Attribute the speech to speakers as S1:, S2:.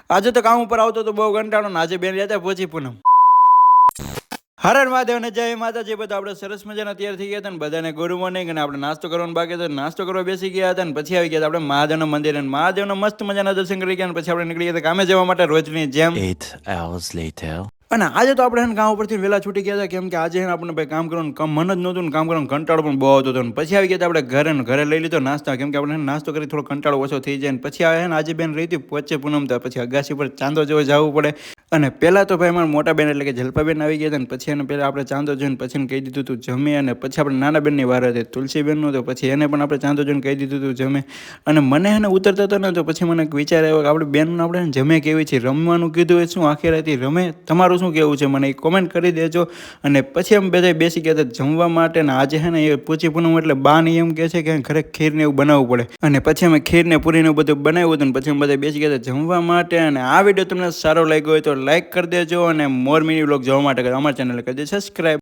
S1: આજે તો કામ ઉપર આવતો તો બહુ કંટાળો ને આજે બેન રહ્યા પહોંચી પૂનમ. હર હર મહાદેવ ને જય માતાજી. બધા આપણે સરસ મજાના તૈયાર થઈ ગયા હતા ને બધાને ગુડ મોર્નિંગ. અને આપણે નાસ્તો કરવાનો બાકી હતો, નાસ્તો કરવા બેસી ગયા હતા ને પછી આવી ગયા આપણે મહાદેવના મંદિરે. મહાદેવના મસ્ત મજાના દર્શન કરી ગયા અને પછી આપણે નીકળી ગયા કામે જવા માટે રોજની જેમ.
S2: 8 hours later.
S1: અને આજે તો આપણે ગામ ઉપરથી વહેલા છૂટી ગયા હતા, કેમ કે આજે આપણને ભાઈ કામ કરવાનું મન જ નહોતું ને કામ કરવાનું કંટાળો પણ બહુ આવતો હતો. ને પછી આવી ગયા આપણે ઘરે લઈ લીધો નાસ્તો, કેમ કે આપણે નાસ્તો કરી થોડો કંટાળો ઓછો થઈ જાય. ને પછી આવે ને આજે બેન રહી હતી વચ્ચે પૂનમતા, પછી અગાસી પર ચાંદો જોવા જવું પડે. અને પહેલાં તો ભાઈ અમારા મોટા બેન એટલે કે જલપાબેન આવી ગયા હતા ને પછી એને પહેલાં આપણે ચાંદો જોઈને પછી એને કહી દીધું તું જમે. અને પછી આપણે નાના બેનની વાર હતી તુલસીબેનનું, તો પછી એને પણ આપણે ચાંદો જોઈને કહી દીધું તું જમે. અને મને એને ઉતરતા હતા ને તો પછી મને વિચાર આવ્યો કે આપણે બેનનું આપણે જમે કેવી છે, રમવાનું કીધું એ શું આખી રાતી રમે, તમારું શું કહેવું છે મને કોમેન્ટ કરી દેજો. અને પછી અમે બધા બેસી ગયા હતા જમવા માટે. ને આજે છે ને એ પૂછી પૂનમ એટલે બા ને એમ કહે છે કે ઘરે ખીરને એવું બનાવવું પડે. અને પછી અમે ખીરને પૂરીને બધું બનાવ્યું હતું ને પછી અમે બધા બેસી ગયા હતા જમવા માટે. અને આ વિડીયો તમને સારો લાગ્યો હોય તો લાઈક કરી દેજો અને મોર મિની વ્લોગ જોવા માટે અમારા ચેનલ કરી દેજો સબસ્ક્રાઈબ.